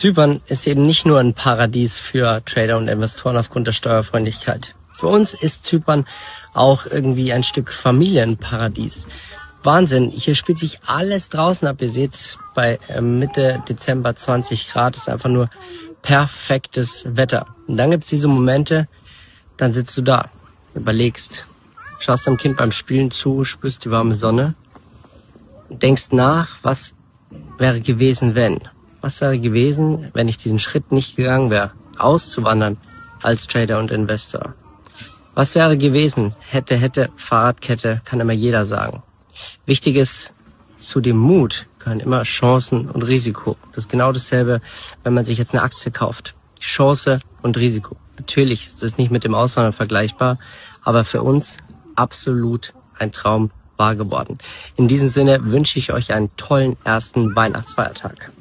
Zypern ist eben nicht nur ein Paradies für Trader und Investoren aufgrund der Steuerfreundlichkeit. Für uns ist Zypern auch irgendwie ein Stück Familienparadies. Wahnsinn, hier spielt sich alles draußen ab. Ihr seht, bei Mitte Dezember 20 Grad ist einfach nur perfektes Wetter. Und dann gibt's diese Momente, dann sitzt du da, überlegst, schaust deinem Kind beim Spielen zu, spürst die warme Sonne, denkst nach, was wäre gewesen, wenn? Was wäre gewesen, wenn ich diesen Schritt nicht gegangen wäre, auszuwandern als Trader und Investor? Was wäre gewesen? Hätte, Fahrradkette, kann immer jeder sagen. Wichtig ist, zu dem Mut gehören immer Chancen und Risiko. Das ist genau dasselbe, wenn man sich jetzt eine Aktie kauft. Chance und Risiko. Natürlich ist es nicht mit dem Auswandern vergleichbar, aber für uns absolut ein Traum wahr geworden. In diesem Sinne wünsche ich euch einen tollen ersten Weihnachtsfeiertag.